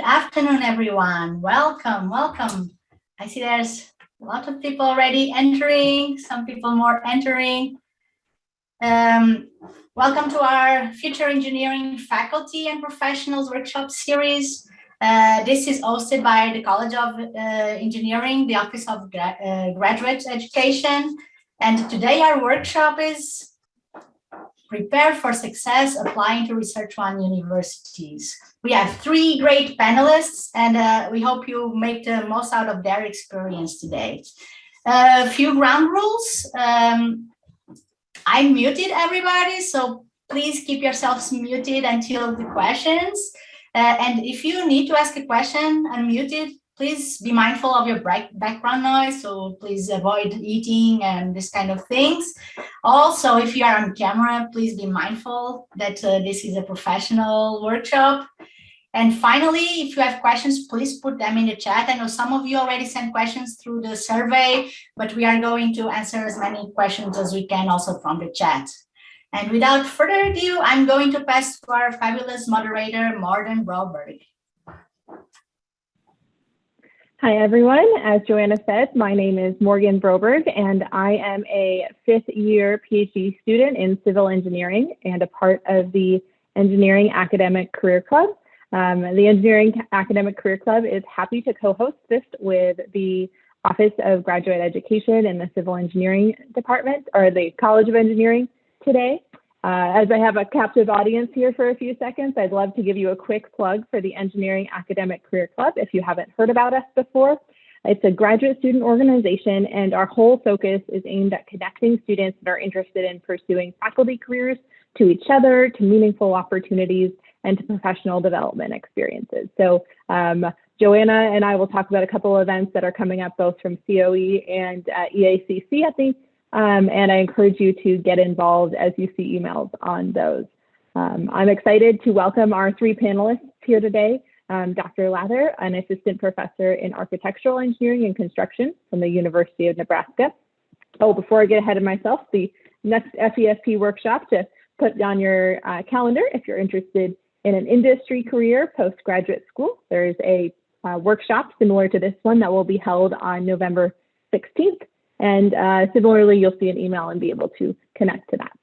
afternoon, everyone. Welcome, welcome. I see there's a lot of people already entering, some people more entering. Welcome to our Future Engineering Faculty and Professionals Workshop Series. This is hosted by the College of Engineering, the Office of Graduate Education. And today our workshop is Prepare for Success Applying to Research One Universities. We have three great panelists, and we hope you make the most out of their experience today. A few ground rules. I muted everybody, so please keep yourselves muted until the questions. And if you need to ask a question unmuted, please be mindful of your background noise. So please avoid eating and this kind of things. Also, if you are on camera, please be mindful that this is a professional workshop. And finally, if you have questions, please put them in the chat. I know some of you already sent questions through the survey, but we are going to answer as many questions as we can also from the chat. And without further ado, I'm going to pass to our fabulous moderator, Morgan Broberg. Hi, everyone. As Joanna said, my name is Morgan Broberg, and I am a fifth-year PhD student in civil engineering and a part of the Engineering Academic Career Club. The Engineering Academic Career Club is happy to co-host this with the Office of Graduate Education in the Civil Engineering Department, or the College of Engineering today. As I have a captive audience here for a few seconds, I'd love to give you a quick plug for the Engineering Academic Career Club if you haven't heard about us before. It's a graduate student organization, and our whole focus is aimed at connecting students that are interested in pursuing faculty careers to each other, to meaningful opportunities, and to professional development experiences. So Joanna and I will talk about a couple of events that are coming up both from COE and EACC at the and I encourage you to get involved as you see emails on those. I'm excited to welcome our three panelists here today. Dr. Lather, an assistant professor in architectural engineering and construction from the University of Nebraska. Oh, before I get ahead of myself, the next FEFP workshop to put on your calendar if you're interested in an industry career post-graduate school. There's a workshop similar to this one that will be held on November 16th. And similarly, you'll see an email and be able to connect to that.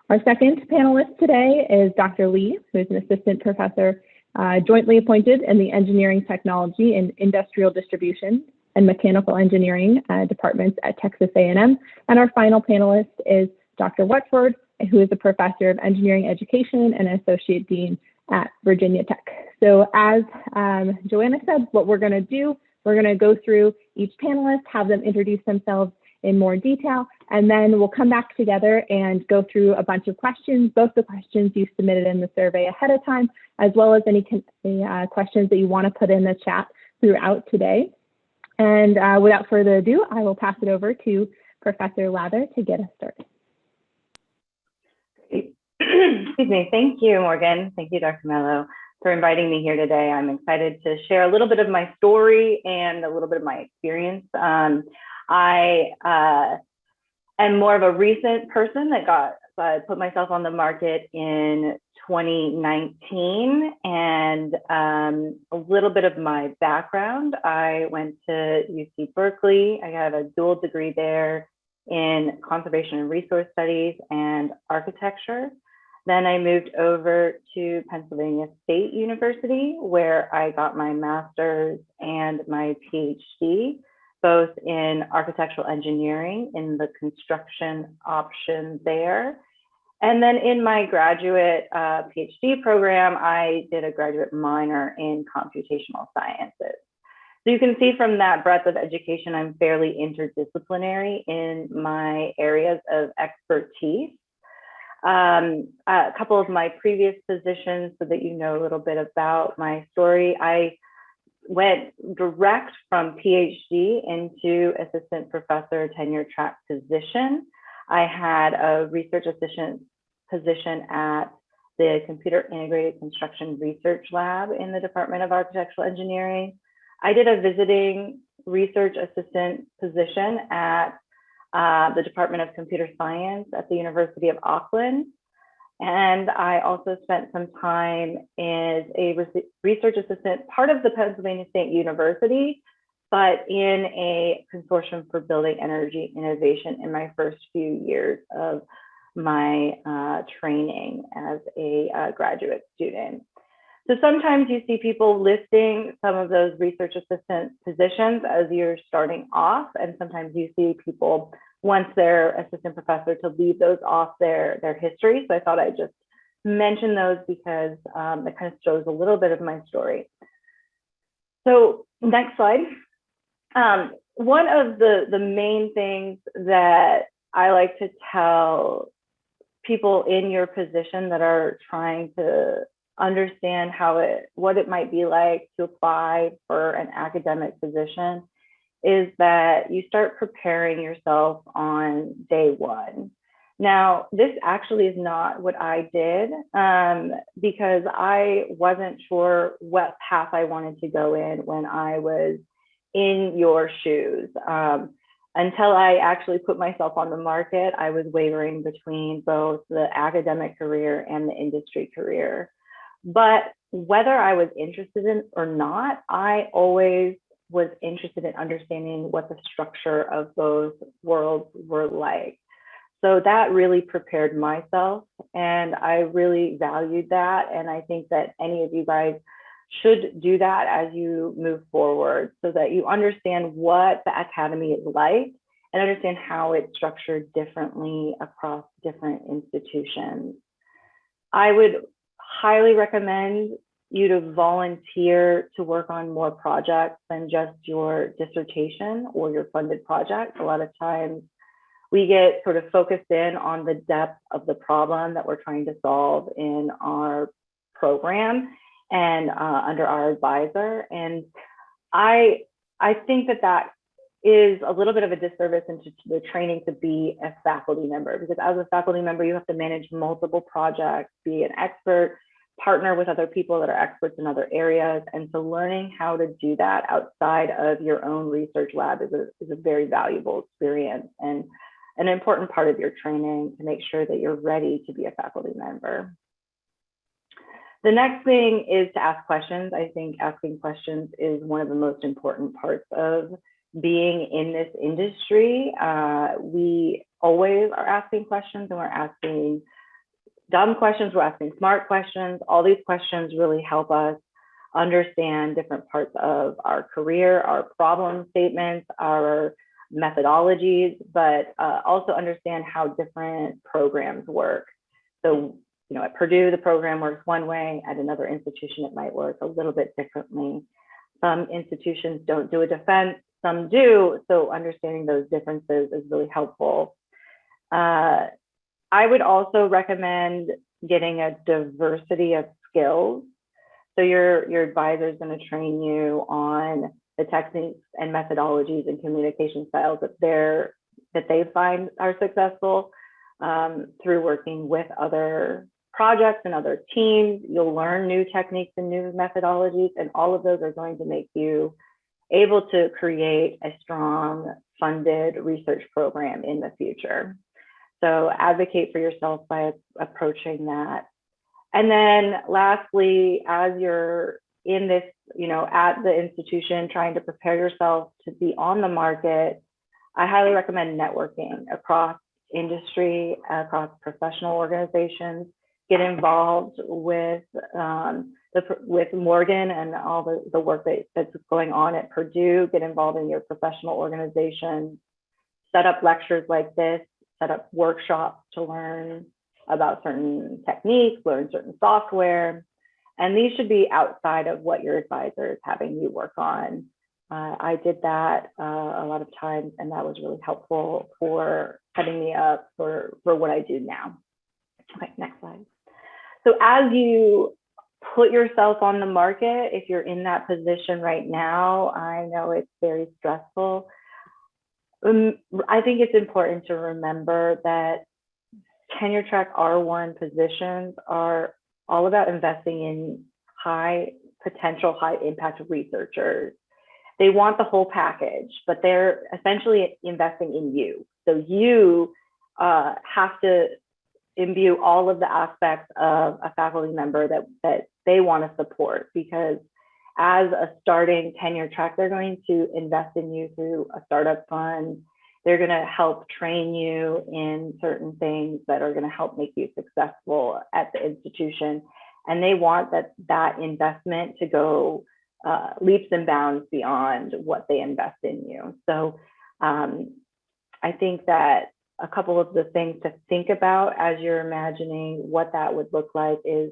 Our second panelist today is Dr. Lee, who is an assistant professor jointly appointed in the Engineering Technology and Industrial Distribution and Mechanical Engineering departments at Texas A&M. And our final panelist is Dr. Waxford, who is a professor of engineering education and associate dean at Virginia Tech. So as Joanna said, what we're going to do, we're going to go through each panelist, have them introduce themselves in more detail, and then we'll come back together and go through a bunch of questions, both the questions you submitted in the survey ahead of time, as well as any questions that you want to put in the chat throughout today. And without further ado, I will pass it over to Professor Lather to get us started. Excuse me. Thank you, Morgan. Thank you, Dr. Mello, for inviting me here today. I'm excited to share a little bit of my story and a little bit of my experience. I am more of a recent person that put myself on the market in 2019, and a little bit of my background. I went to UC Berkeley. I have a dual degree there in conservation and resource studies and architecture. Then I moved over to Pennsylvania State University, where I got my master's and my PhD, both in architectural engineering in the construction option there. And then in my graduate PhD program, I did a graduate minor in computational sciences. So you can see from that breadth of education, I'm fairly interdisciplinary in my areas of expertise. A couple of my previous positions, so that you know a little bit about my story, I went direct from PhD into assistant professor tenure track position. I had a research assistant position at the Computer Integrated Construction Research Lab in the Department of Architectural Engineering. I did a visiting research assistant position at the Department of Computer Science at the University of Auckland. And I also spent some time as a research assistant, part of the Pennsylvania State University, but in a consortium for building energy innovation in my first few years of my training as a graduate student. So sometimes you see people listing some of those research assistant positions as you're starting off, and sometimes you see people, once they're assistant professor, to leave those off their history. So I thought I'd just mention those because it kind of shows a little bit of my story. So next slide. One of the main things that I like to tell people in your position that are trying to understand what it might be like to apply for an academic position is that you start preparing yourself on day one. Now, this actually is not what I did because I wasn't sure what path I wanted to go in when I was in your shoes. Until I actually put myself on the market, I was wavering between both the academic career and the industry career. But whether I was interested in or not, I always was interested in understanding what the structure of those worlds were like. So that really prepared myself, and I really valued that. And I think that any of you guys should do that as you move forward so that you understand what the academy is like and understand how it's structured differently across different institutions. I would highly recommend you to volunteer to work on more projects than just your dissertation or your funded project. A lot of times we get sort of focused in on the depth of the problem that we're trying to solve in our program and under our advisor. And I think that is a little bit of a disservice into the training to be a faculty member, because as a faculty member, you have to manage multiple projects, be an expert, partner with other people that are experts in other areas. And so learning how to do that outside of your own research lab is a very valuable experience and an important part of your training to make sure that you're ready to be a faculty member. The next thing is to ask questions. I think asking questions is one of the most important parts of being in this industry. We always are asking questions, and we're asking dumb questions, we're asking smart questions. All these questions really help us understand different parts of our career, our problem statements, our methodologies, but also understand how different programs work. So, at Purdue, the program works one way. At another institution, it might work a little bit differently. Some institutions don't do a defense, some do. So understanding those differences is really helpful. I would also recommend getting a diversity of skills. So your advisor is going to train you on the techniques and methodologies and communication styles that they find are successful through working with other projects and other teams. You'll learn new techniques and new methodologies, and all of those are going to make you able to create a strong funded research program in the future. So advocate for yourself by approaching that. And then lastly, as you're in this, at the institution, trying to prepare yourself to be on the market, I highly recommend networking across industry, across professional organizations. Get involved with Morgan and all the work that's going on at Purdue. Get involved in your professional organization. Set up lectures like this. Set up workshops to learn about certain techniques, learn certain software. And these should be outside of what your advisor is having you work on. I did that a lot of times, and that was really helpful for setting me up for what I do now. Okay, next slide. So as you put yourself on the market, if you're in that position right now, I know it's very stressful. I think it's important to remember that tenure track R1 positions are all about investing in high potential, high impact researchers. They want the whole package, but they're essentially investing in you. So you have to imbue all of the aspects of a faculty member that they want to support, because as a starting tenure track, they're going to invest in you through a startup fund. They're going to help train you in certain things that are going to help make you successful at the institution. And they want that investment to go leaps and bounds beyond what they invest in you. So I think that a couple of the things to think about as you're imagining what that would look like is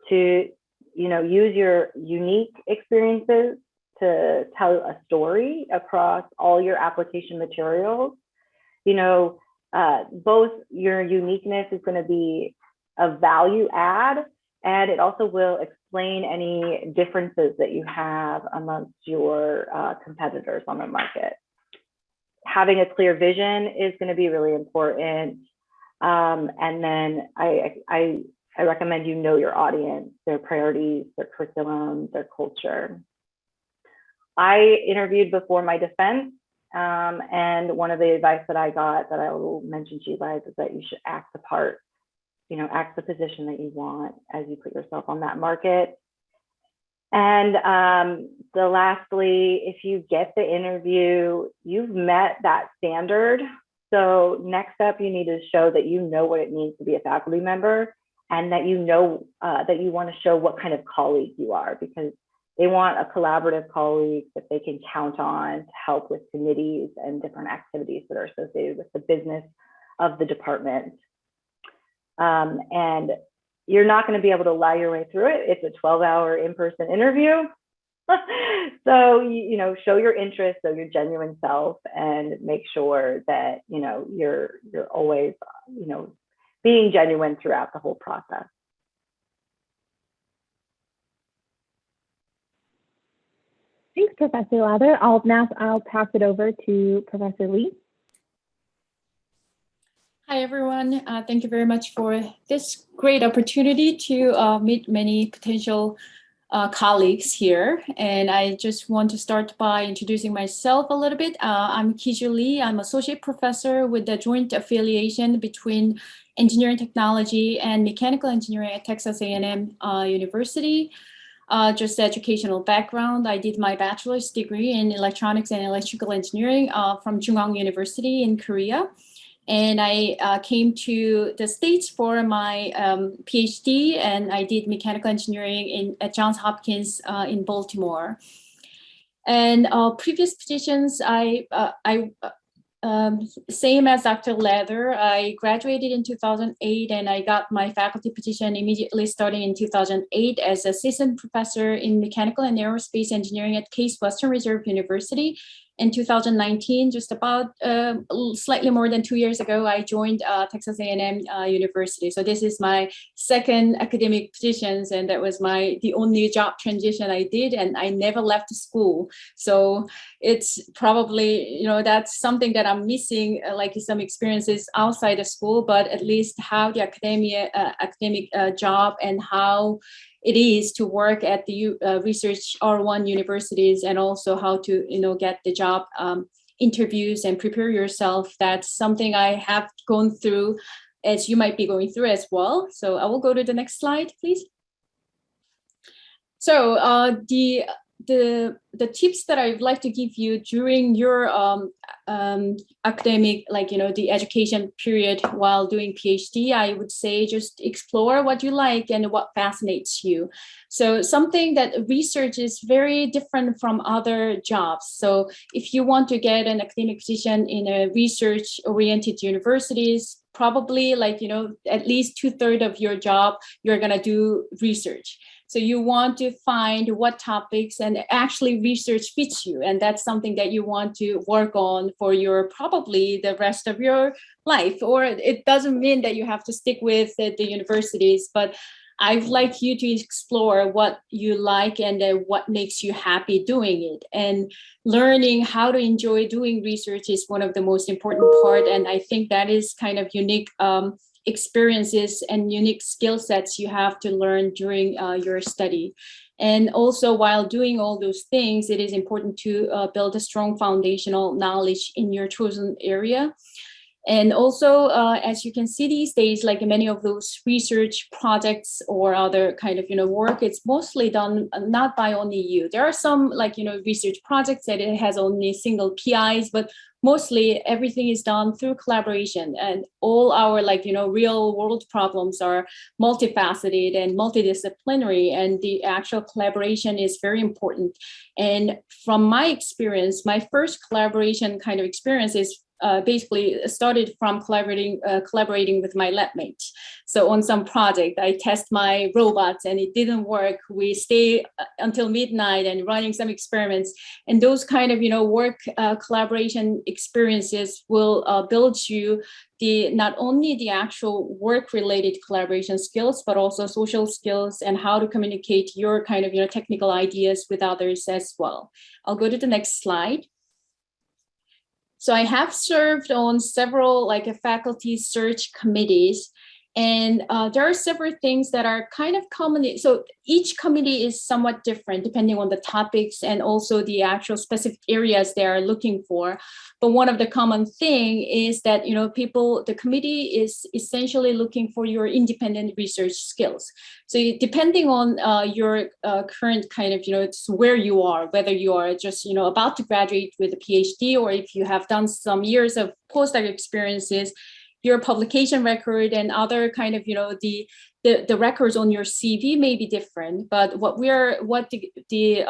to, use your unique experiences to tell a story across all your application materials. Both your uniqueness is going to be a value add, and it also will explain any differences that you have amongst your competitors on the market. Having a clear vision is going to be really important. And then I recommend you know your audience, their priorities, their curriculum, their culture. I interviewed before my defense, and one of the advice that I got that I will mention to you guys is that you should act the part, act the position that you want as you put yourself on that market. And lastly, if you get the interview, you've met that standard. So next up, you need to show that you know what it means to be a faculty member, and that that you want to show what kind of colleague you are, because they want a collaborative colleague that they can count on to help with committees and different activities that are associated with the business of the department. And you're not going to be able to lie your way through it. It's a 12-hour in-person interview. So, show your interest, show your genuine self, and make sure that, you're always, being genuine throughout the whole process. Thanks, Professor Lather. I'll pass it over to Professor Lee. Hi, everyone. Thank you very much for this great opportunity to meet many potential colleagues here. And I just want to start by introducing myself a little bit. I'm Kiju Lee. I'm associate professor with the joint affiliation between engineering technology and mechanical engineering at Texas A&M University. Just educational background, I did my bachelor's degree in electronics and electrical engineering from Chungang University in Korea. And I came to the States for my PhD, and I did mechanical engineering at Johns Hopkins in Baltimore. And previous positions, same as Dr. Lather, I graduated in 2008, and I got my faculty position immediately starting in 2008 as assistant professor in mechanical and aerospace engineering at Case Western Reserve University. In 2019, just about slightly more than 2 years ago, I joined Texas A&M University. So this is my second academic positions, and that was the only job transition I did, and I never left school. So it's probably, that's something that I'm missing, like some experiences outside of school, but at least how the academic job and how it is to work at the research R1 universities, and also how to get the job interviews and prepare yourself. That's something I have gone through, as you might be going through as well. So I will go to the next slide, please. So the tips that I'd like to give you during your academic, the education period while doing PhD, I would say just explore what you like and what fascinates you. So something that research is very different from other jobs. So if you want to get an academic position in a research-oriented universities, probably at least 2/3 of your job, you're gonna do research. So you want to find what topics and actually research fits you. And that's something that you want to work on for probably the rest of your life. Or it doesn't mean that you have to stick with the universities, but I'd like you to explore what you like and what makes you happy doing it. And learning how to enjoy doing research is one of the most important part. And I think that is kind of unique experiences and unique skill sets you have to learn during your study. And also, while doing all those things, it is important to build a strong foundational knowledge in your chosen area. And also, as you can see these days, like many of those research projects or other kind of, work, it's mostly done not by only you. There are some research projects that it has only single PIs, but mostly everything is done through collaboration, and all our real world problems are multifaceted and multidisciplinary, and the actual collaboration is very important. And from my experience, my first collaboration kind of experience is basically started from collaborating with my lab mates. So on some project, I test my robots and it didn't work. We stay until midnight and running some experiments. And those kind of, work collaboration experiences will build you not only the actual work-related collaboration skills, but also social skills and how to communicate your kind of, technical ideas with others as well. I'll go to the next slide. So I have served on several faculty search committees, and there are several things that are kind of common. So each committee is somewhat different depending on the topics and also the actual specific areas they are looking for. But one of the common thing is that, the committee is essentially looking for your independent research skills. So depending on your current kind of, where you are, whether you are just, about to graduate with a PhD, or if you have done some years of postdoc experiences, your publication record and other kind of, the records on your CV may be different, but what the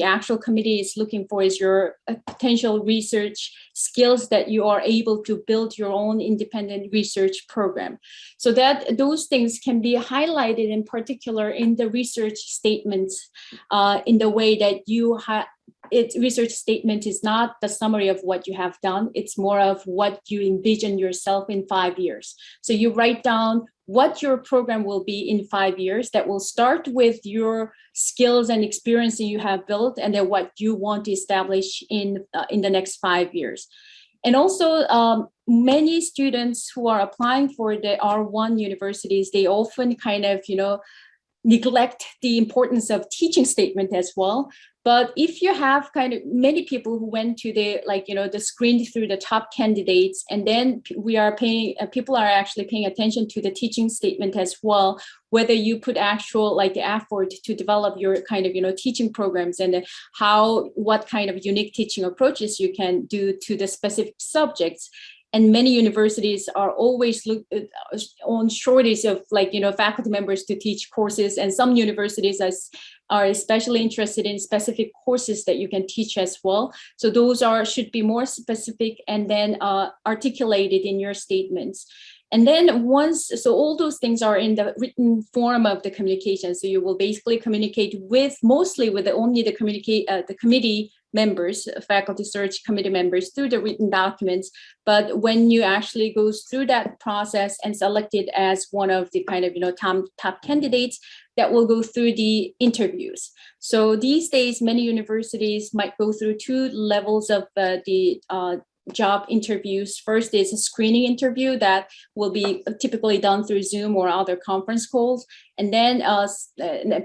actual committee is looking for is your potential research skills that you are able to build your own independent research program. So that those things can be highlighted in particular in the research statements in the way that you research statement is not the summary of what you have done. It's more of what you envision yourself in 5 years. So you write down what your program will be in 5 years. That will start with your skills and experience that you have built, and then what you want to establish in the next 5 years. And also, many students who are applying for the R1 universities, they often kind of, neglect the importance of teaching statement as well. But if you have kind of many people who went to the the screen through the top candidates, and then people are actually paying attention to the teaching statement as well, whether you put actual effort to develop your kind of teaching programs, and what kind of unique teaching approaches you can do to the specific subjects. And many universities are always on shortage of faculty members to teach courses, and some universities are especially interested in specific courses that you can teach as well. So those should be more specific and then articulated in your statements. And then so all those things are in the written form of the communication. So you will basically communicate mostly with only the committee members, faculty search committee members, through the written documents. But when you actually go through that process and selected as one of the kind of top candidates, that will go through the interviews. So these days, many universities might go through 2 levels of the job interviews. First is a screening interview that will be typically done through Zoom or other conference calls. And then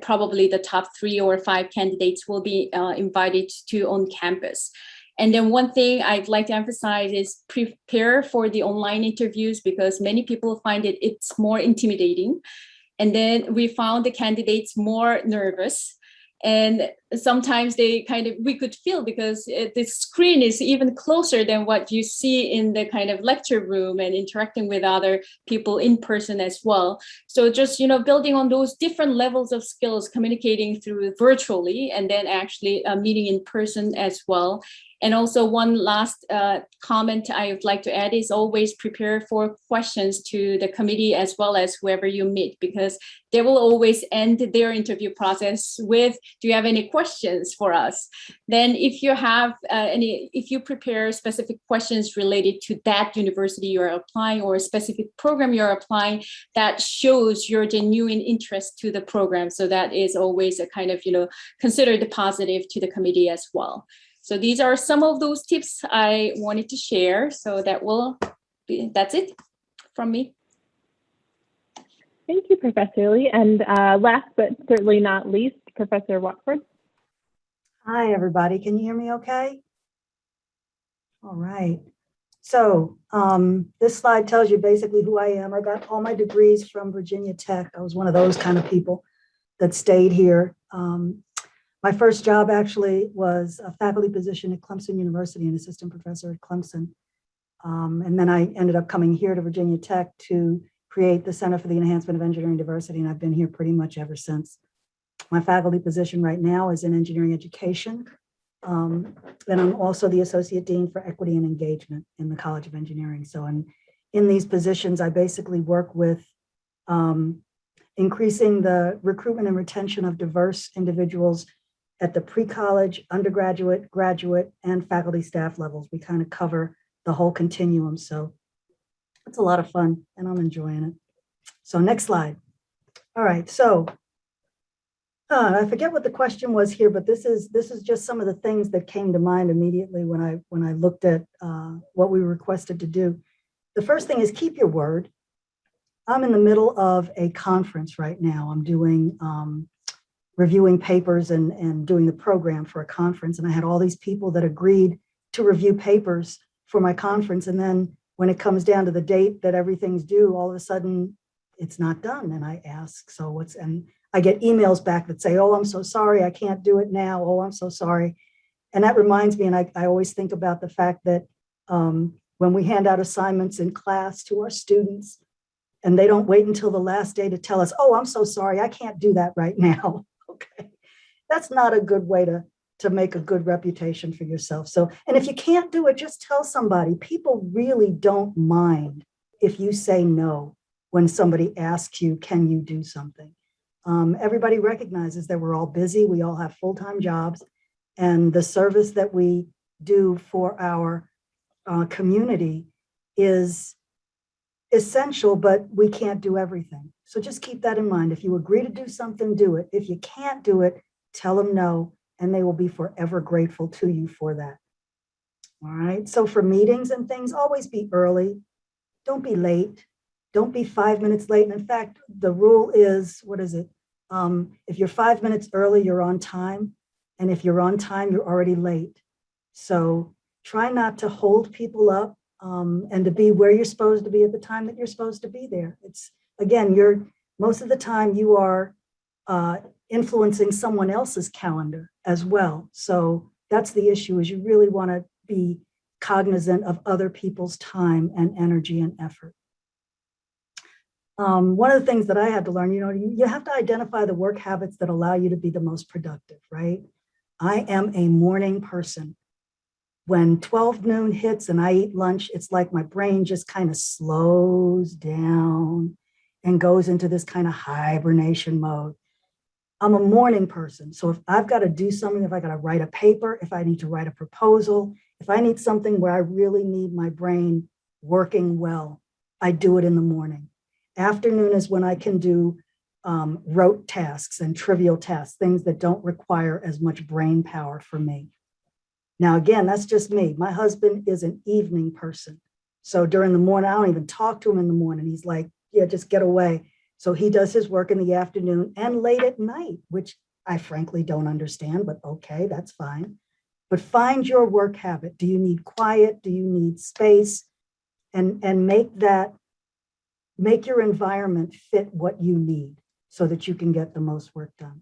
probably the top 3 or 5 candidates will be invited to on campus. And then one thing I'd like to emphasize is prepare for the online interviews, because many people find it's more intimidating. And then we found the candidates more nervous. And sometimes we could feel, because the screen is even closer than what you see in the kind of lecture room and interacting with other people in person as well. So just, building on those different levels of skills, communicating through virtually and then actually meeting in person as well. And also one last comment I would like to add is always prepare for questions to the committee as well as whoever you meet, because they will always end their interview process with, do you have any questions for us? Then if you prepare specific questions related to that university you're applying or a specific program you're applying, that shows your genuine interest to the program. So that is always a kind of, considered positive to the committee as well. So these are some of those tips I wanted to share. So that's it from me. Thank you, Professor Lee. And last but certainly not least, Professor Waxford. Hi, everybody. Can you hear me okay? All right. So this slide tells you basically who I am. I got all my degrees from Virginia Tech. I was one of those kind of people that stayed here. My first job actually was a faculty position at Clemson University, an assistant professor at Clemson. And then I ended up coming here to Virginia Tech to create the Center for the Enhancement of Engineering Diversity, and I've been here pretty much ever since. My faculty position right now is in engineering education. Then I'm also the Associate Dean for Equity and Engagement in the College of Engineering. So in these positions, I basically work with increasing the recruitment and retention of diverse individuals at the pre-college, undergraduate, graduate, and faculty staff levels. We kind of cover the whole continuum. So it's a lot of fun and I'm enjoying it. So next slide. All right, so I forget what the question was here, but this is just some of the things that came to mind immediately when I looked at what we were requested to do. The first thing is keep your word. I'm in the middle of a conference right now. I'm doing reviewing papers and doing the program for a conference. And I had all these people that agreed to review papers for my conference. And then when it comes down to the date that everything's due, all of a sudden it's not done. And I ask, so what's, and I get emails back that say, oh, I'm so sorry, I can't do it now. Oh, I'm so sorry. And that reminds me, and I always think about the fact that when we hand out assignments in class to our students, and they don't wait until the last day to tell us, oh, I'm so sorry, I can't do that right now. Okay, that's not a good way to make a good reputation for yourself. So, and if you can't do it, just tell somebody. People really don't mind if you say no when somebody asks you, can you do something? Everybody recognizes that we're all busy. We all have full-time jobs, and the service that we do for our community is essential, but we can't do everything. So just keep that in mind. If you agree to do something, do it. If you can't do it, tell them no, and they will be forever grateful to you for that. All right. So for meetings and things, always be early. Don't be late. Don't be 5 minutes late. And in fact, the rule is, what is it? If you're 5 minutes early, you're on time. And if you're on time, you're already late. So try not to hold people up and to be where you're supposed to be at the time that you're supposed to be there. It's, again, most of the time you are influencing someone else's calendar as well. So that's the issue, is you really want to be cognizant of other people's time and energy and effort. One of the things that I had to learn, you have to identify the work habits that allow you to be the most productive, right? I am a morning person. When 12 noon hits and I eat lunch, it's like my brain just kind of slows down and goes into this kind of hibernation mode. I'm a morning person. So if I've got to do something, if I got to write a paper, if I need to write a proposal, if I need something where I really need my brain working well, I do it in the morning. Afternoon is when I can do rote tasks and trivial tasks, things that don't require as much brain power for me. Now, again, that's just me. My husband is an evening person. So during the morning, I don't even talk to him in the morning. He's like, yeah, just get away. So he does his work in the afternoon and late at night, which I frankly don't understand, but okay, that's fine. But find your work habit. Do you need quiet? Do you need space? And make your environment fit what you need so that you can get the most work done.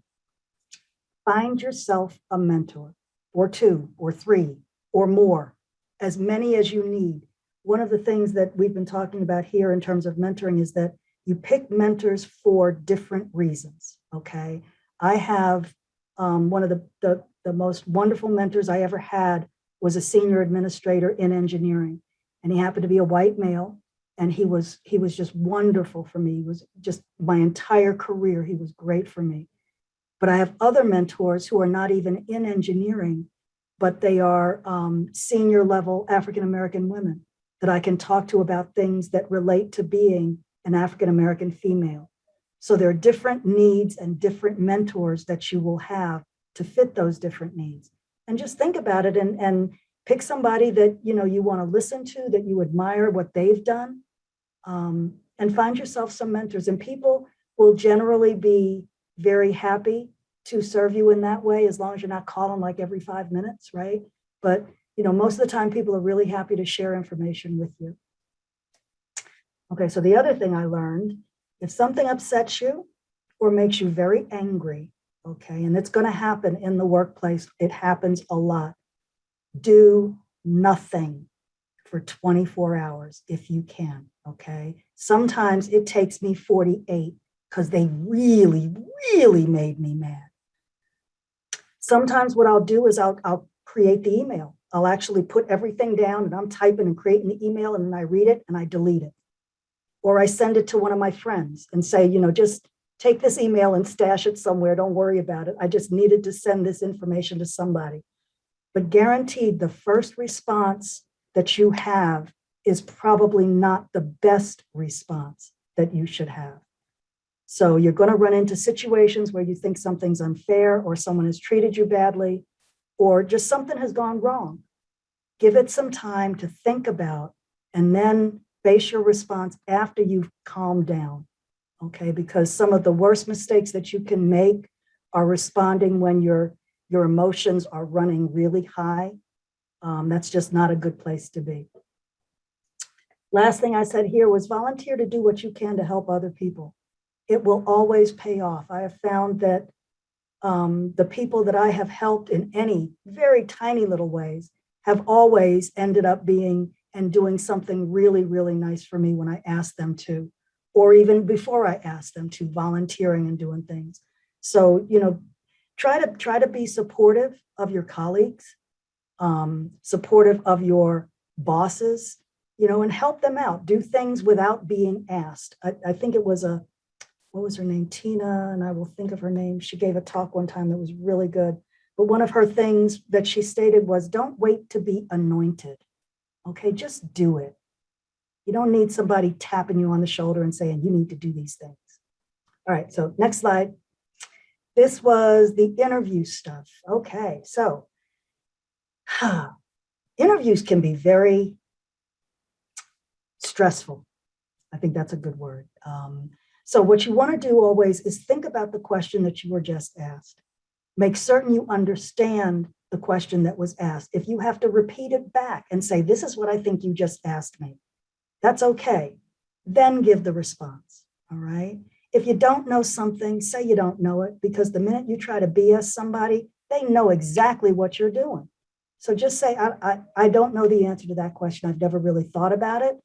Find yourself a mentor, or two, or three, or more, as many as you need. One of the things that we've been talking about here in terms of mentoring is that you pick mentors for different reasons, okay? I have one of the most wonderful mentors I ever had was a senior administrator in engineering, and he happened to be a white male, and he was just wonderful for me. He was just my entire career, he was great for me. But I have other mentors who are not even in engineering, but they are senior level African-American women that I can talk to about things that relate to being an African-American female. So there are different needs and different mentors that you will have to fit those different needs. And just think about it and pick somebody that you want to listen to, that you admire what they've done, and find yourself some mentors. And people will generally be very happy to serve you in that way, as long as you're not calling like every 5 minutes, right? But most of the time people are really happy to share information with you. Okay, so the other thing I learned, if something upsets you or makes you very angry, okay, and it's going to happen in the workplace, it happens a lot. Do nothing for 24 hours if you can, okay? Sometimes it takes me 48 because they really, really made me mad. Sometimes what I'll do is I'll create the email. I'll actually put everything down and I'm typing and creating the email and then I read it and I delete it. Or I send it to one of my friends and say, just take this email and stash it somewhere. Don't worry about it. I just needed to send this information to somebody. But guaranteed, the first response that you have is probably not the best response that you should have. So you're going to run into situations where you think something's unfair or someone has treated you badly or just something has gone wrong. Give it some time to think about and then base your response after you've calmed down, okay? Because some of the worst mistakes that you can make are responding when your emotions are running really high. That's just not a good place to be. Last thing I said here was volunteer to do what you can to help other people. It will always pay off. I have found that the people that I have helped in any very tiny little ways have always ended up being and doing something really, really nice for me when I asked them to, or even before I asked them to, volunteering and doing things. So, try to be supportive of your colleagues, supportive of your bosses, and help them out. Do things without being asked. I think it was what was her name? Tina, and I will think of her name. She gave a talk one time that was really good. But one of her things that she stated was, don't wait to be anointed. Okay, just do it. You don't need somebody tapping you on the shoulder and saying, you need to do these things. All right, so next slide. This was the interview stuff. Okay, so interviews can be very stressful. I think that's a good word. So what you want to do always is think about the question that you were just asked. Make certain you understand the question that was asked. If you have to repeat it back and say, this is what I think you just asked me, that's okay. Then give the response, all right? If you don't know something, say you don't know it, because the minute you try to BS somebody, they know exactly what you're doing. So just say, I don't know the answer to that question. I've never really thought about it.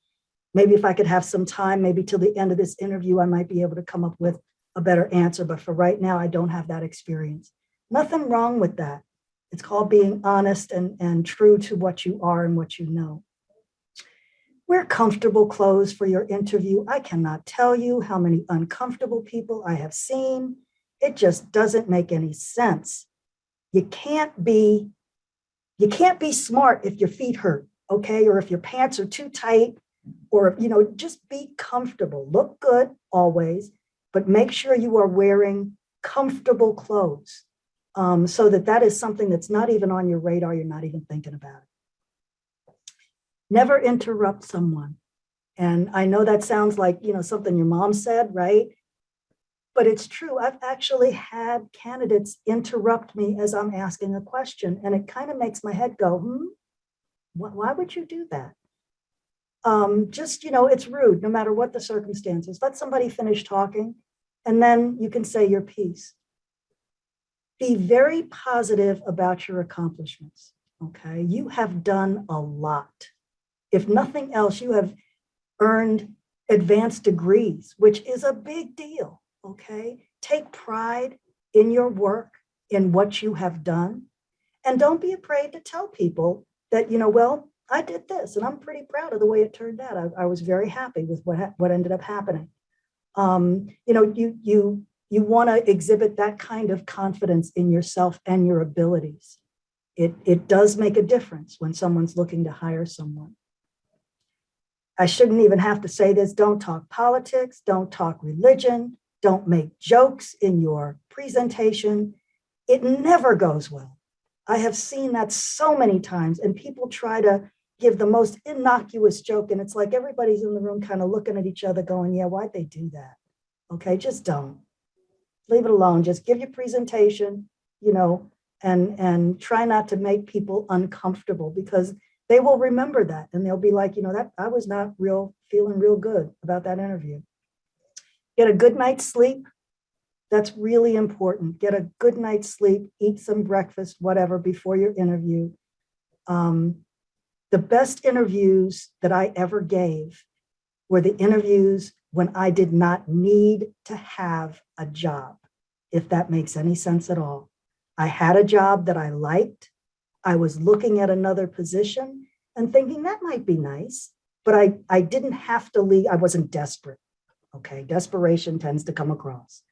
Maybe if I could have some time, maybe till the end of this interview, I might be able to come up with a better answer. But for right now, I don't have that experience. Nothing wrong with that. It's called being honest and true to what you are and what you know. Wear comfortable clothes for your interview. I cannot tell you how many uncomfortable people I have seen. It just doesn't make any sense. You can't be smart if your feet hurt, okay? Or if your pants are too tight, or, just be comfortable. Look good always, but make sure you are wearing comfortable clothes so that is something that's not even on your radar. You're not even thinking about it. Never interrupt someone. And I know that sounds like, something your mom said, right? But it's true. I've actually had candidates interrupt me as I'm asking a question, and it kind of makes my head go, why would you do that? It's rude, no matter what the circumstances. Let somebody finish talking, and then you can say your piece. Be very positive about your accomplishments, okay? You have done a lot. If nothing else, you have earned advanced degrees, which is a big deal, okay? Take pride in your work, in what you have done, and don't be afraid to tell people that, I did this, and I'm pretty proud of the way it turned out. I was very happy with what ended up happening. You want to exhibit that kind of confidence in yourself and your abilities. It does make a difference when someone's looking to hire someone. I shouldn't even have to say this. Don't talk politics. Don't talk religion. Don't make jokes in your presentation. It never goes well. I have seen that so many times, and people try to give the most innocuous joke, and it's like everybody's in the room kind of looking at each other going, yeah, why'd they do that? Okay, just don't. Leave it alone. Just give your presentation, and try not to make people uncomfortable, because they will remember that and they'll be like, that I was not feeling real good about that interview. Get a good night's sleep. That's really important. Get a good night's sleep, eat some breakfast, whatever, before your interview. The best interviews that I ever gave were the interviews when I did not need to have a job, if that makes any sense at all. I had a job that I liked. I was looking at another position and thinking that might be nice, but I didn't have to leave. I wasn't desperate. Okay, desperation tends to come across.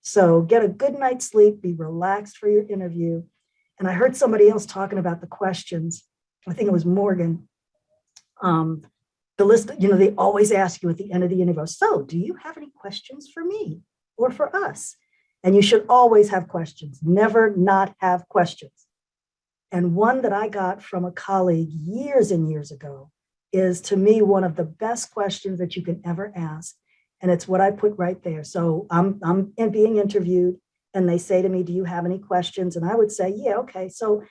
So get a good night's sleep, be relaxed for your interview. And I heard somebody else talking about the questions. I think it was Morgan. The list, they always ask you at the end of the interview, so do you have any questions for me or for us? And you should always have questions, never not have questions. And one that I got from a colleague years and years ago is, to me, one of the best questions that you can ever ask. And it's what I put right there. So I'm being interviewed and they say to me, do you have any questions? And I would say, yeah, okay. So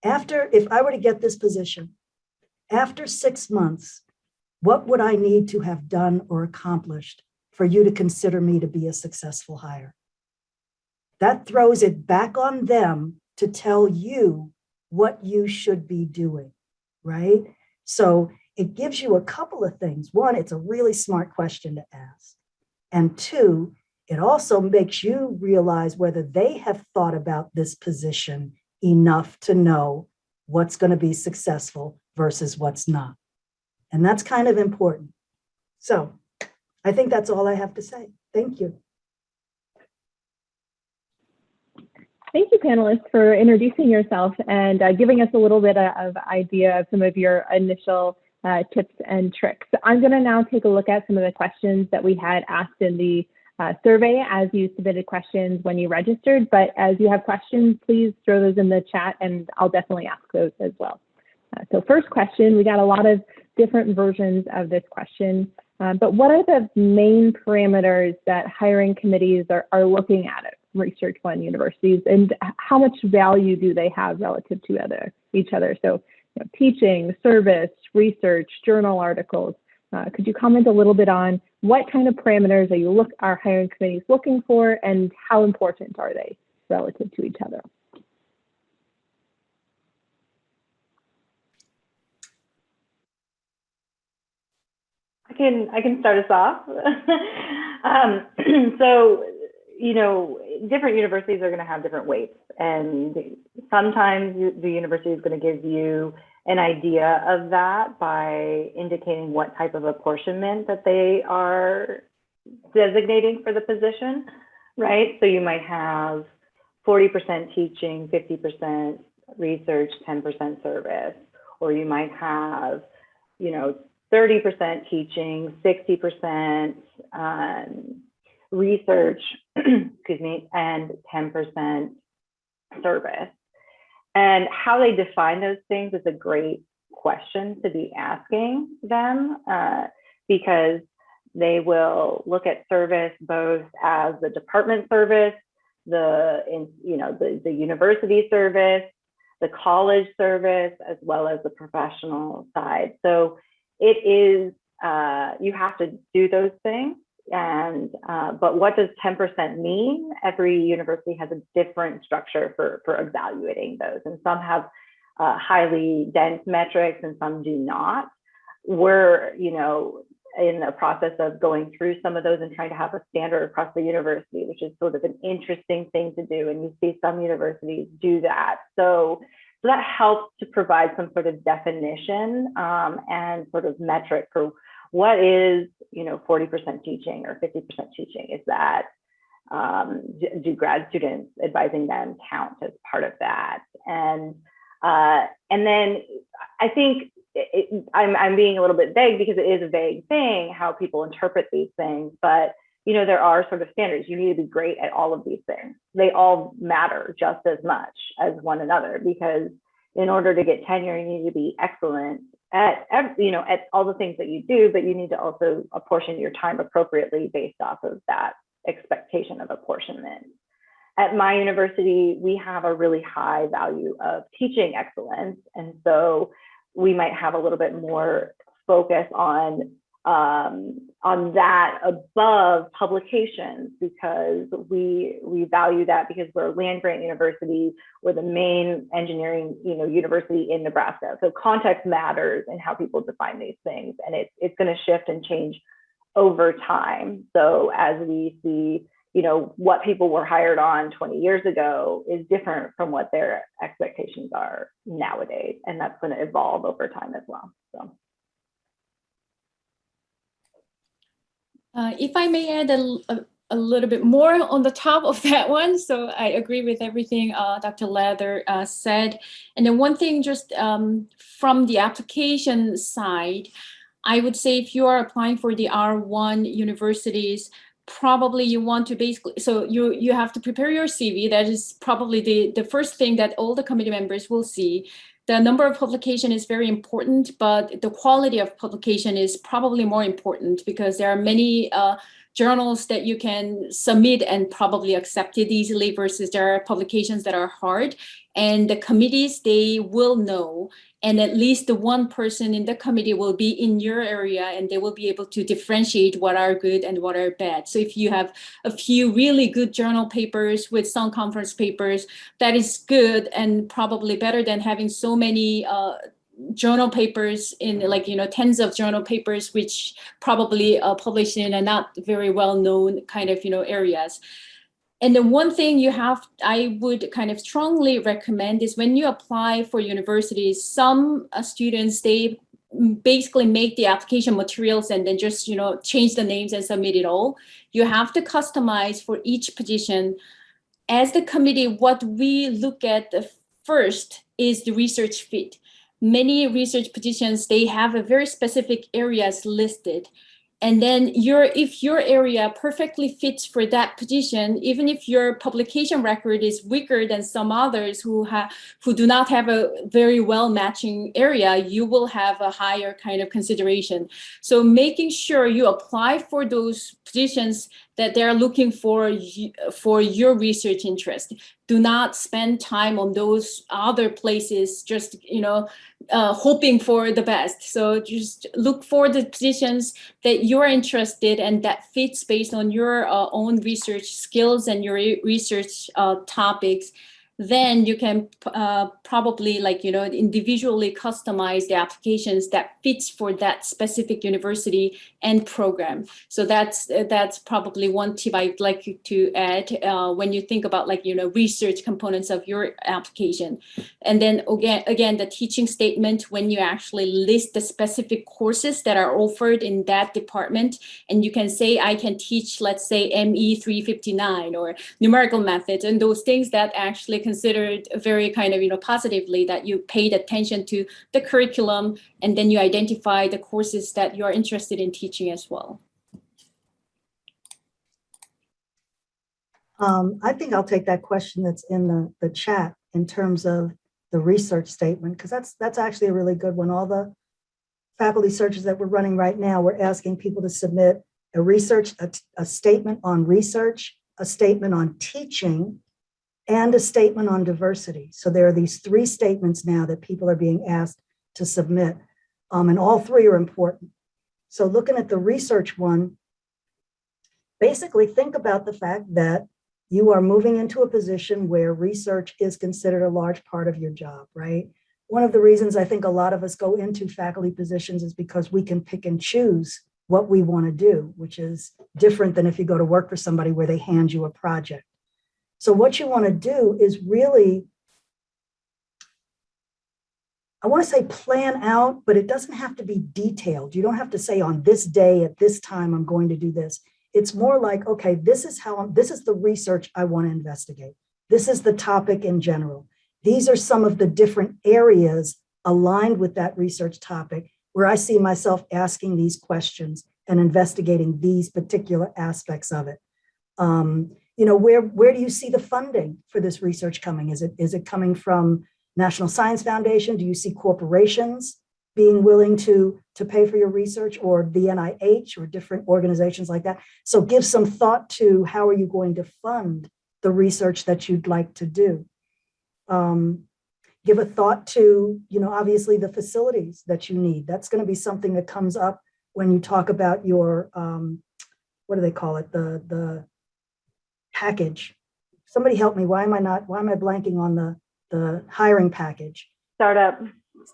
if I were to get this position, after 6 months, what would I need to have done or accomplished for you to consider me to be a successful hire? That throws it back on them to tell you what you should be doing, right? So it gives you a couple of things. One, it's a really smart question to ask. And two, it also makes you realize whether they have thought about this position enough to know what's going to be successful versus what's not. And that's kind of important. So I think that's all I have to say. Thank you. Thank you, panelists, for introducing yourself and giving us a little bit of idea of some of your initial tips and tricks. I'm going to now take a look at some of the questions that we had asked in the survey as you submitted questions when you registered. But as you have questions, please throw those in the chat and I'll definitely ask those as well. So first question, we got a lot of different versions of this question, but what are the main parameters that hiring committees are looking at Research One universities, and how much value do they have relative to each other? So teaching, service, research, journal articles. Could you comment a little bit on what kind of parameters are hiring committees looking for, and how important are they relative to each other? I can start us off. So, different universities are going to have different weights, and sometimes the university is going to give you an idea of that by indicating what type of apportionment that they are designating for the position, right? So you might have 40% teaching, 50% research, 10% service, or you might have, 30% teaching, 60% research, excuse me, and 10% service. And how they define those things is a great question to be asking them, because they will look at service both as the department service, the university service, the college service, as well as the professional side. So it is, you have to do those things. And, but what does 10% mean? Every university has a different structure for evaluating those. And some have highly dense metrics and some do not. We're, in the process of going through some of those and trying to have a standard across the university, which is sort of an interesting thing to do. And you see some universities do that. So that helps to provide some sort of definition and sort of metric for what is, 40% teaching or 50% teaching. Is that, do grad students advising them count as part of that? And then I think I'm being a little bit vague because it is a vague thing how people interpret these things, but there are sort of standards. You need to be great at all of these things. They all matter just as much as one another, because in order to get tenure, you need to be excellent at all the things that you do, but you need to also apportion your time appropriately based off of that expectation of apportionment. at my university, we have a really high value of teaching excellence. And so we might have a little bit more focus on that above publications, because we value that, because we're a land grant university. We're the main engineering university in Nebraska. So context matters in how people define these things, and it's going to shift and change over time. So as we see, what people were hired on 20 years ago is different from what their expectations are nowadays, and that's going to evolve over time as well. So. If I may add a little bit more on the top of that one. So I agree with everything Dr. Leather said. And then one thing just from the application side, I would say if you are applying for the R1 universities, probably you want to basically, so you have to prepare your CV. That is probably the first thing that all the committee members will see. The number of publication is very important, but the quality of publication is probably more important, because there are many journals that you can submit and probably accepted easily, versus there are publications that are hard. And the committees, they will know, and at least the one person in the committee will be in your area, and they will be able to differentiate what are good and what are bad. So if you have a few really good journal papers with some conference papers, that is good and probably better than having so many journal papers in tens of journal papers, which probably published in a not very well known kind of areas. And the one thing I would kind of strongly recommend is, when you apply for universities, some students, they basically make the application materials and then just change the names and submit it all. You have to customize for each position. As the committee, what we look at first is the research fit. Many research positions, they have a very specific areas listed. And then if your area perfectly fits for that position, even if your publication record is weaker than some others who do not have a very well matching area, you will have a higher kind of consideration. So making sure you apply for those positions that they're looking for your research interest. Do not spend time on those other places, just hoping for the best. So just look for the positions that you're interested in, and that fits based on your own research skills and your research topics. Then you can probably individually customize the applications that fits for that specific university and program. So that's probably one tip I'd like you to add when you think about research components of your application. And then again, the teaching statement, when you actually list the specific courses that are offered in that department, and you can say, I can teach, let's say, ME 359 or numerical methods, and those things that actually considered very kind of positively, that you paid attention to the curriculum, and then you identify the courses that you are interested in teaching as well. I think I'll take that question that's in the chat in terms of the research statement, because that's actually a really good one. All the faculty searches that we're running right now, we're asking people to submit a statement on research, a statement on teaching, and a statement on diversity. So there are these 3 statements now that people are being asked to submit, and all 3 are important. So looking at the research one, basically think about the fact that you are moving into a position where research is considered a large part of your job, right? One of the reasons I think a lot of us go into faculty positions is because we can pick and choose what we want to do, which is different than if you go to work for somebody where they hand you a project. So what you want to do is really, I want to say plan out, but it doesn't have to be detailed. You don't have to say on this day at this time, I'm going to do this. It's more like, okay, this is the research I want to investigate. This is the topic in general. These are some of the different areas aligned with that research topic where I see myself asking these questions and investigating these particular aspects of it. Where do you see the funding for this research coming? Is it coming from National Science Foundation? Do you see corporations being willing to pay for your research, or the NIH or different organizations like that? So give some thought to how are you going to fund the research that you'd like to do. Give a thought to, obviously the facilities that you need. That's going to be something that comes up when you talk about your, what do they call it? The package. Somebody help me. Why am I blanking on the hiring package? Startup.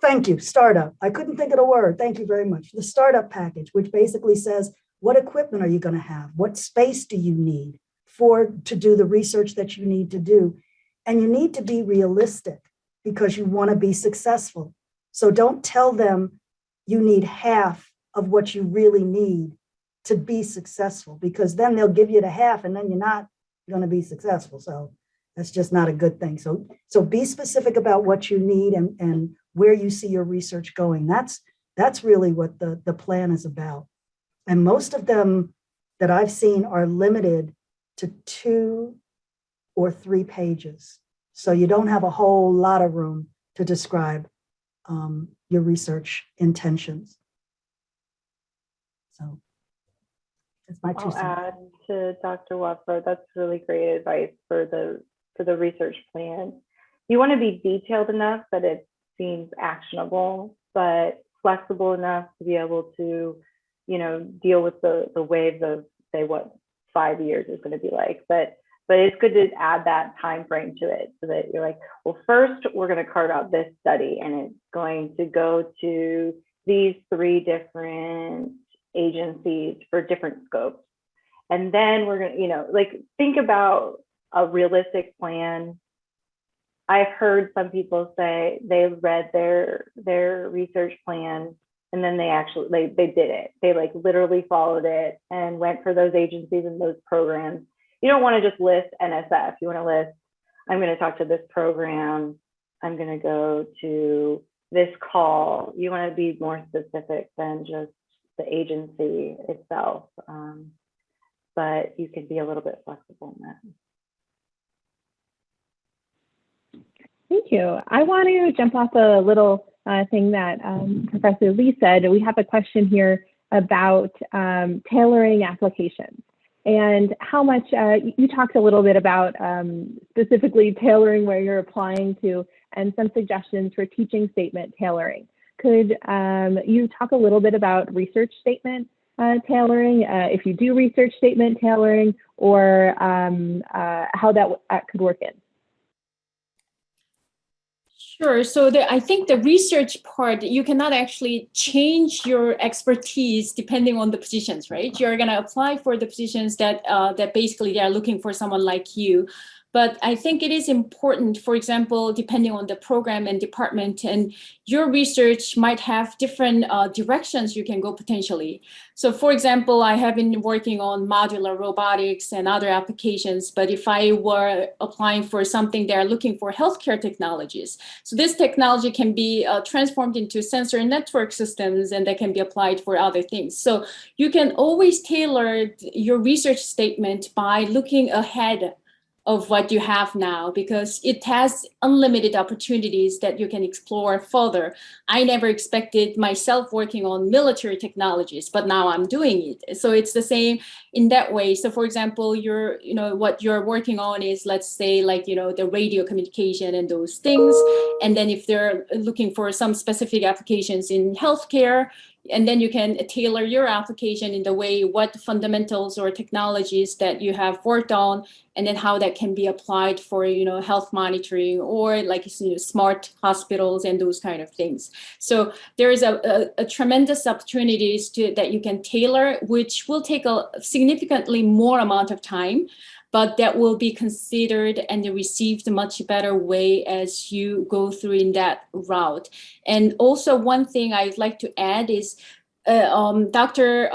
Thank you. Startup. I couldn't think of the word. Thank you very much. The startup package, which basically says, what equipment are you going to have? What space do you need to do the research that you need to do? And you need to be realistic because you want to be successful. So don't tell them you need half of what you really need to be successful, because then they'll give you the half and then you're not going to be successful. So that's just not a good thing. So be specific about what you need and where you see your research going. That's really what the plan is about. And most of them that I've seen are limited to 2 or 3 pages. So you don't have a whole lot of room to describe your research intentions. So that's my 2 cents. I'll add to Dr. Waxford. That's really great advice for the research plan. You want to be detailed enough that it seems actionable, but flexible enough to be able to, deal with the waves of, say, what 5 years is going to be like. But it's good to add that time frame to it so that you're like, well, first we're going to carve out this study and it's going to go to these 3 different agencies for different scopes. And then we're going to, think about a realistic plan. I've heard some people say they read their research plan and then they did it. They literally followed it and went for those agencies and those programs. You don't want to just list NSF. You want to list, I'm going to talk to this program. I'm going to go to this call. You want to be more specific than just the agency itself. But you can be a little bit flexible in that. Thank you. I want to jump off a little thing that Professor Lee said. We have a question here about tailoring applications and how much you talked a little bit about specifically tailoring where you're applying to and some suggestions for teaching statement tailoring. Could you talk a little bit about research statement tailoring, if you do research statement tailoring, or how that could work in? Sure. So I think the research part, you cannot actually change your expertise depending on the positions, right? You're going to apply for the positions that basically they are looking for someone like you. But I think it is important, for example, depending on the program and department, and your research might have different directions you can go potentially. So for example, I have been working on modular robotics and other applications, but if I were applying for something they're looking for healthcare technologies. So this technology can be transformed into sensor network systems and that can be applied for other things. So you can always tailor your research statement by looking ahead of what you have now, because it has unlimited opportunities that you can explore further. I never expected myself working on military technologies, but now I'm doing it. So it's the same in that way. So for example, what you're working on is, let's say, the radio communication and those things. And then if they're looking for some specific applications in healthcare, and then you can tailor your application in the way what fundamentals or technologies that you have worked on, and then how that can be applied for, health monitoring or smart hospitals and those kind of things. So there is a tremendous opportunities that you can tailor, which will take a significantly more amount of time, but that will be considered and received a much better way as you go through in that route. And also one thing I'd like to add is Dr.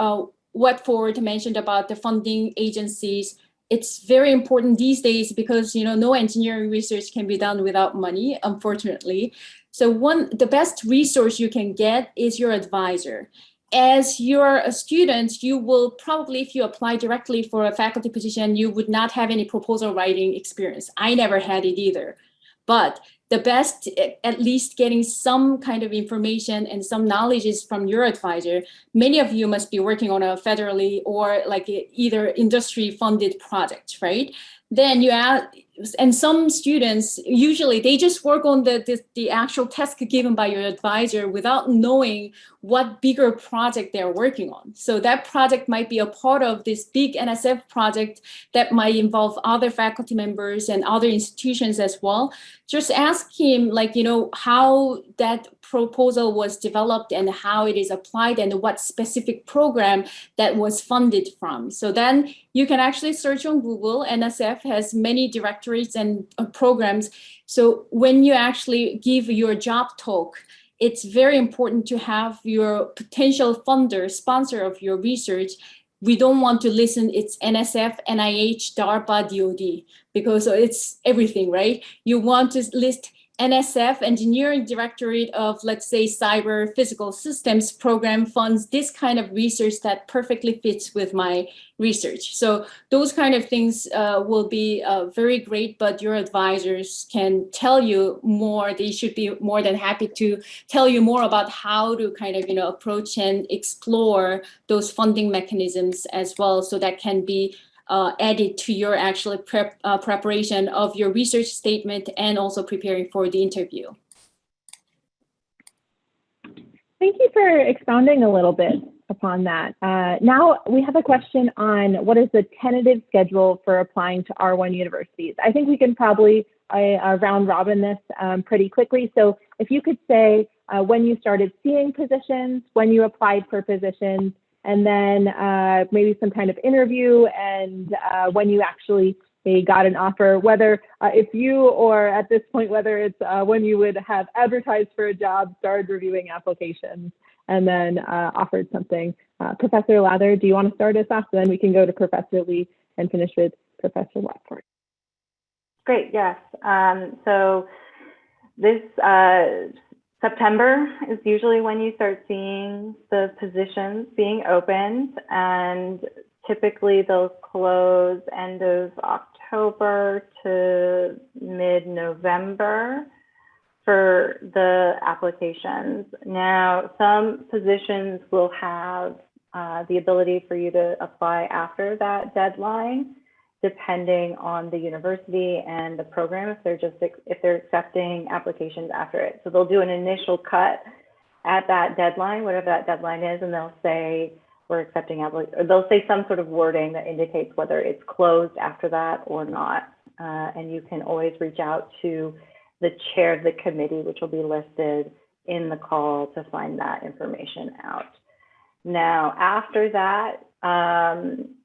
Waxford mentioned about the funding agencies. It's very important these days because, no engineering research can be done without money, unfortunately. So the best resource you can get is your advisor. As you're a student, you will probably, if you apply directly for a faculty position, you would not have any proposal writing experience. I never had it either. But the best, at least getting some kind of information and some knowledge is from your advisor. Many of you must be working on a federally or like either industry funded project, right? Then you add, and some students, usually they just work on the actual task given by your advisor without knowing what bigger project they're working on. So that project might be a part of this big NSF project that might involve other faculty members and other institutions as well. Just ask him, like, how that proposal was developed and how it is applied and what specific program that was funded from. So then you can actually search on Google. NSF has many directories and programs. So when you actually give your job talk, it's very important to have your potential funder, sponsor of your research. We don't want to listen, it's NSF, NIH, DARPA, DOD, because it's everything, right? You want to list NSF, Engineering Directorate of, let's say, Cyber Physical Systems Program funds this kind of research that perfectly fits with my research. So those kind of things will be very great, but your advisors can tell you more. They should be more than happy to tell you more about how to kind of, approach and explore those funding mechanisms as well. So that can be added to your actual preparation of your research statement and also preparing for the interview. Thank you for expounding a little bit upon that. Now we have a question on what is the tentative schedule for applying to R1 universities. I think we can probably round robin this pretty quickly. So if you could say when you started seeing positions, when you applied for positions, and then maybe some kind of interview, and when you actually got an offer, whether if you, or at this point, whether it's when you would have advertised for a job, started reviewing applications, and then offered something. Professor Lather, do you want to start us off? Then we can go to Professor Lee and finish with Professor Waxford. Great, yes. So this September is usually when you start seeing the positions being opened, and typically those close end of October to mid-November for the applications. Now, some positions will have the ability for you to apply after that deadline, depending on the university and the program, if they're accepting applications after it. So they'll do an initial cut at that deadline, whatever that deadline is, and they'll say, we're accepting applications, or they'll say some sort of wording that indicates whether it's closed after that or not. And you can always reach out to the chair of the committee, which will be listed in the call, to find that information out. Now, after that,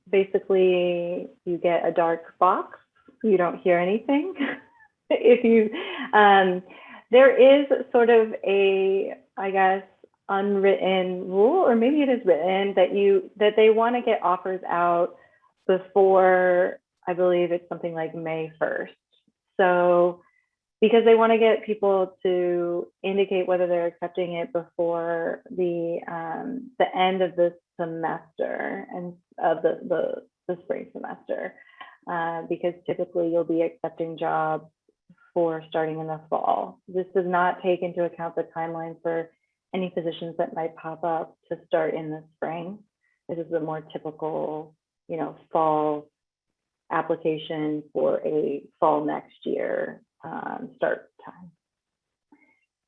basically you get a dark box. You don't hear anything. If you, there is sort of a, I guess, unwritten rule, or maybe it is written, that they want to get offers out before, I believe it's something like May 1st. So, because they want to get people to indicate whether they're accepting it before the end of the semester and of the spring semester, because typically you'll be accepting jobs for starting in the fall. This does not take into account the timeline for any positions that might pop up to start in the spring. This is the more typical, fall application for a fall next year start time.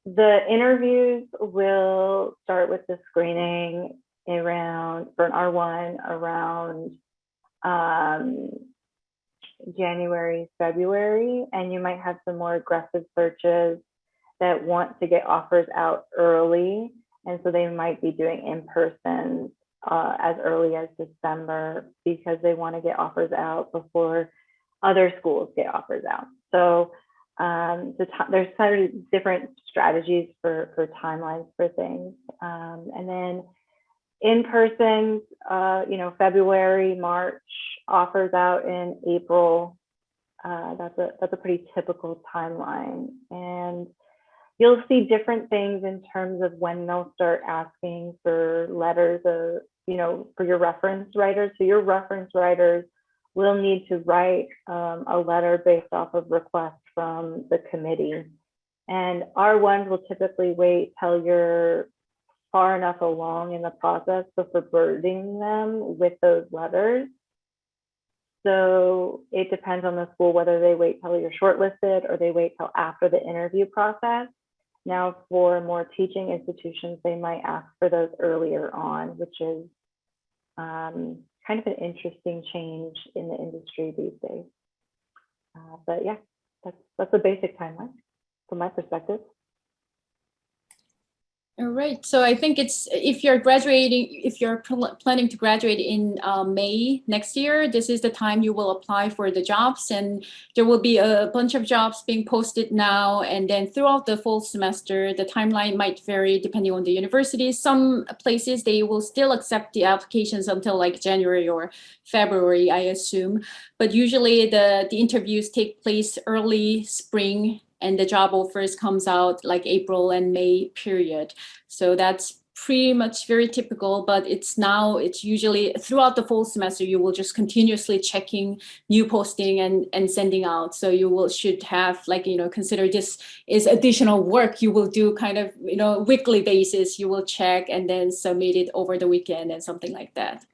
The interviews will start with the screening for an R1 around January, February, and you might have some more aggressive searches that want to get offers out early, and so they might be doing in-person as early as December, because they want to get offers out before other schools get offers out. So there's kind of different strategies for timelines for things. And then in person, February, March, offers out in April. That's a pretty typical timeline. And you'll see different things in terms of when they'll start asking for letters of, for your reference writers. So your reference writers will need to write a letter based off of requests from the committee. And R1s will typically wait till you're far enough along in the process before burdening them with those letters. So it depends on the school whether they wait till you're shortlisted or they wait till after the interview process. Now, for more teaching institutions, they might ask for those earlier on, which is kind of an interesting change in the industry these days. But yeah, that's a basic timeline from my perspective. All right. So I think it's if you're planning to graduate in May next year, this is the time you will apply for the jobs, and there will be a bunch of jobs being posted now. And then throughout the fall semester, the timeline might vary depending on the university. Some places, they will still accept the applications until like January or February, I assume. But usually the interviews take place early spring, and the job offers comes out like April and May period. So that's pretty much very typical, but it's usually throughout the fall semester, you will just continuously checking new posting and sending out. So you should have consider this is additional work you will do kind of, weekly basis. You will check and then submit it over the weekend and something like that.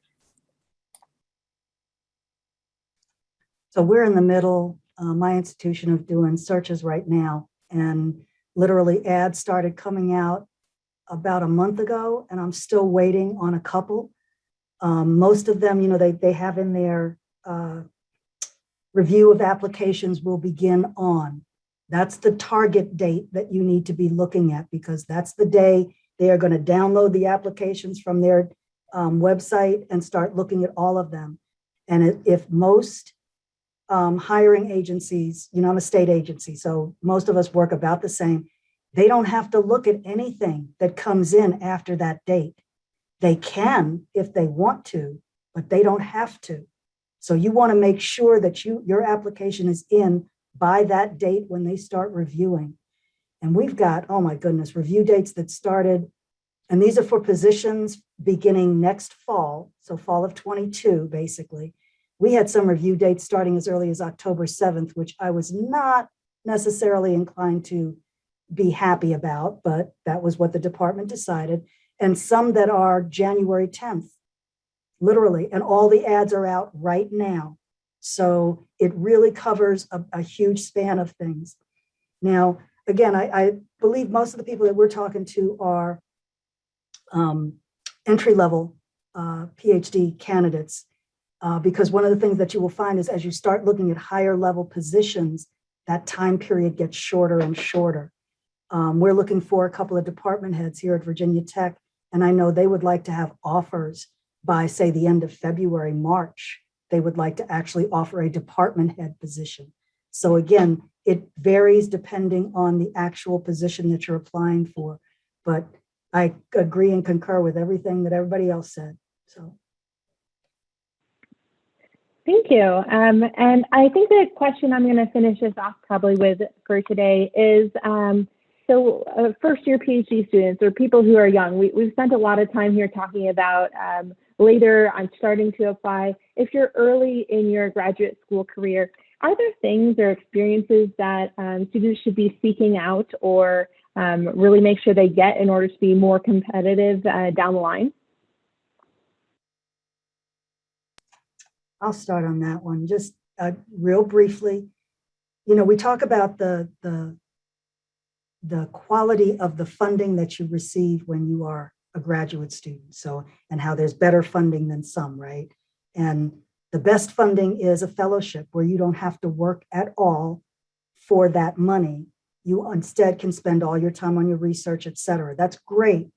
So we're in the middle, my institution, of doing searches right now, and literally ads started coming out about a month ago, and I'm still waiting on a couple. Most of them, they have in their review of applications will begin on. That's the target date that you need to be looking at, because that's the day they are going to download the applications from their website and start looking at all of them. And if most hiring agencies, I'm a state agency, so most of us work about the same. They don't have to look at anything that comes in after that date. They can if they want to, but they don't have to. So you want to make sure that your application is in by that date when they start reviewing. And we've got, oh my goodness, review dates that started, and these are for positions beginning next fall, so fall of 22, basically. We had some review dates starting as early as October 7th, which I was not necessarily inclined to be happy about, but that was what the department decided. And some that are January 10th, literally, and all the ads are out right now. So it really covers a huge span of things. Now, again, I believe most of the people that we're talking to are entry-level PhD candidates, because one of the things that you will find is as you start looking at higher level positions, that time period gets shorter and shorter. We're looking for a couple of department heads here at Virginia Tech, and I know they would like to have offers by, say, the end of February, March. They would like to actually offer a department head position. So again, it varies depending on the actual position that you're applying for. But I agree and concur with everything that everybody else said. So. Thank you. And I think the question I'm going to finish this off probably with for today is, first year PhD students or people who are young, we've spent a lot of time here talking about later I'm starting to apply. If you're early in your graduate school career, are there things or experiences that students should be seeking out or really make sure they get in order to be more competitive down the line? I'll start on that one, just real briefly. We talk about the quality of the funding that you receive when you are a graduate student. So, and how there's better funding than some, right? And the best funding is a fellowship where you don't have to work at all for that money. You instead can spend all your time on your research, et cetera. That's great.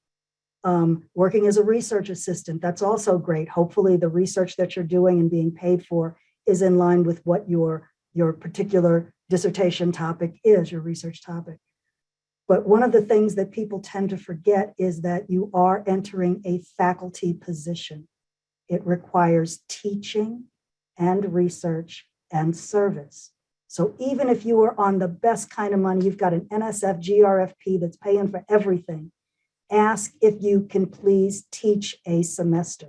Working as a research assistant, that's also great. Hopefully the research that you're doing and being paid for is in line with what your particular dissertation topic is, your research topic. But one of the things that people tend to forget is that you are entering a faculty position. It requires teaching and research and service. So even if you are on the best kind of money, you've got an NSF GRFP that's paying for everything, ask if you can please teach a semester.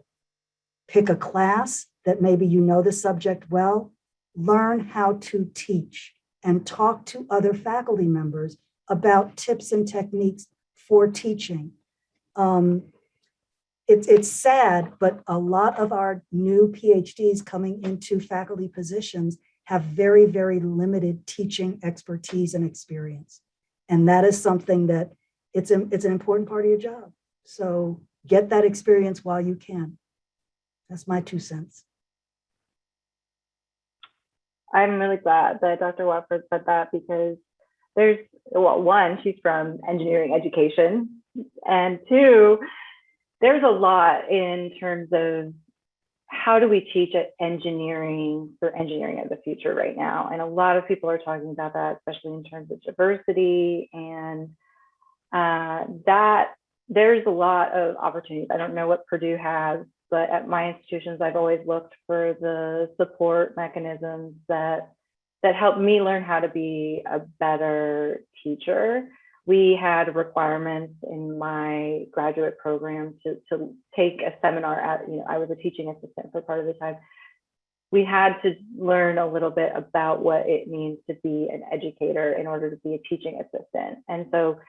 Pick a class that maybe you know the subject well, learn how to teach and talk to other faculty members about tips and techniques for teaching. It's sad, but a lot of our new PhDs coming into faculty positions have very, very limited teaching expertise and experience. And that is something that it's an important part of your job. So get that experience while you can. That's my 2 cents. I'm really glad that Dr. Waxford said that, because there's, well, one, she's from engineering education, and two, there's a lot in terms of how do we teach at engineering for engineering of the future right now. And a lot of people are talking about that, especially in terms of diversity, and that there's a lot of opportunities. I don't know what Purdue has, but at my institutions, I've always looked for the support mechanisms that help me learn how to be a better teacher. We had requirements in my graduate program to take a seminar at, I was a teaching assistant for part of the time. We had to learn a little bit about what it means to be an educator in order to be a teaching assistant. And so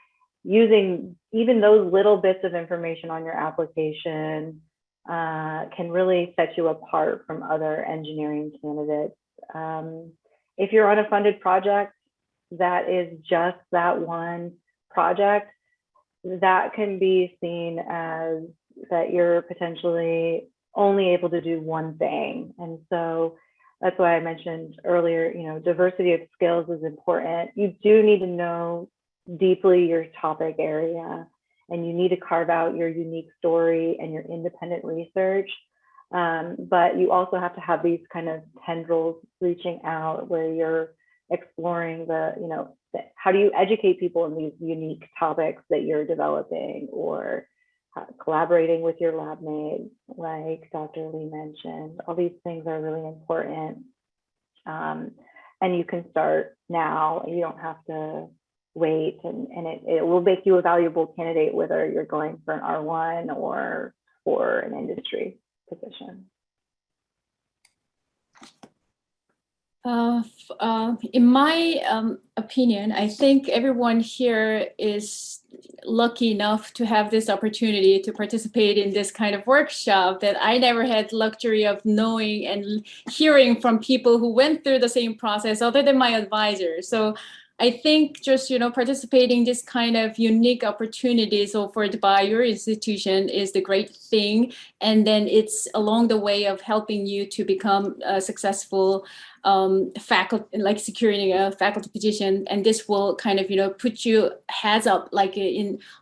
using even those little bits of information on your application can really set you apart from other engineering candidates. If you're on a funded project that is just that one project, that can be seen as that you're potentially only able to do one thing. And so that's why I mentioned earlier, diversity of skills is important. You do need to know deeply your topic area, and you need to carve out your unique story and your independent research. But you also have to have these kind of tendrils reaching out where you're exploring how do you educate people in these unique topics that you're developing, or collaborating with your lab mates, like Dr. Lee mentioned. All these things are really important. And you can start now. You don't have to wait, and it will make you a valuable candidate, whether you're going for an R1 or for an industry position. In my opinion, I think everyone here is lucky enough to have this opportunity to participate in this kind of workshop that I never had the luxury of knowing and hearing from people who went through the same process other than my advisor. So I think just, participating in this kind of unique opportunities offered by your institution is the great thing. And then it's along the way of helping you to become a successful faculty, like securing a faculty position. And this will kind of, put you heads up like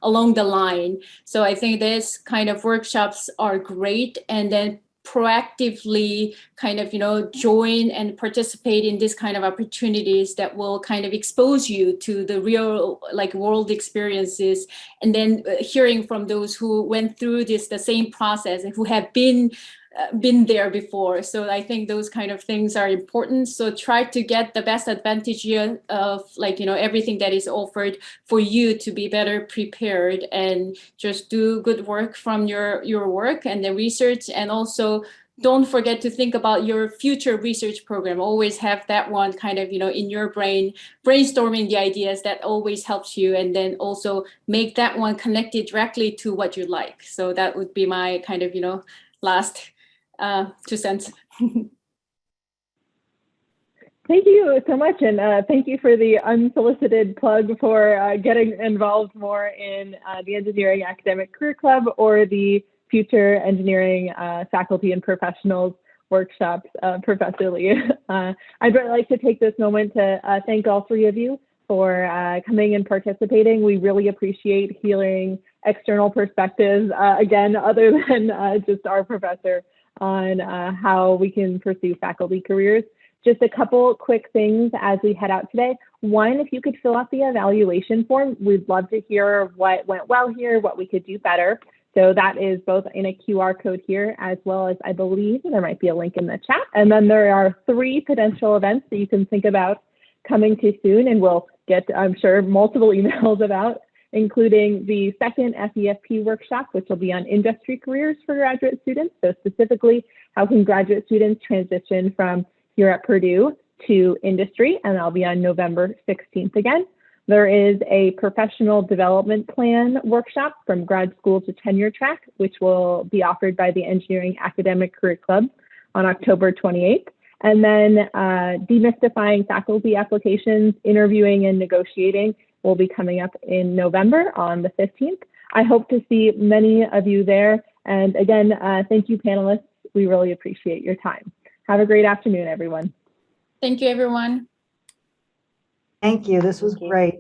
along the line. So I think this kind of workshops are great. And then proactively kind of, join and participate in this kind of opportunities that will kind of expose you to the real world experiences. And then hearing from those who went through the same process and who have been there before. So I think those kind of things are important. So try to get the best advantage of everything that is offered for you to be better prepared, and just do good work from your work and the research. And also don't forget to think about your future research program. Always have that one kind of, in your brain, brainstorming the ideas. That always helps you. And then also make that one connected directly to what you like. So that would be my kind of, last 2 cents. Thank you so much, and thank you for the unsolicited plug for getting involved more in the Engineering Academic Career Club or the Future Engineering Faculty and Professionals workshops, Professor Lee. I'd really like to take this moment to thank all 3 of you for coming and participating. We really appreciate hearing external perspectives, again, other than just our professor, on how we can pursue faculty careers. Just a couple quick things as we head out today. One, if you could fill out the evaluation form, we'd love to hear what went well here, what we could do better. So that is both in a QR code here, as well as I believe there might be a link in the chat. And then there are 3 potential events that you can think about coming to soon, and we'll get, I'm sure, multiple emails about, including the second FEFP workshop, which will be on industry careers for graduate students. So specifically, how can graduate students transition from here at Purdue to industry? And that'll be on November 16th again. There is a professional development plan workshop from grad school to tenure track, which will be offered by the Engineering Academic Career Club on October 28th. And then demystifying faculty applications, interviewing and negotiating will be coming up in November on the 15th. I hope to see many of you there. And again, thank you, panelists. We really appreciate your time. Have a great afternoon, everyone. Thank you, everyone. Thank you. This was Thank you. great.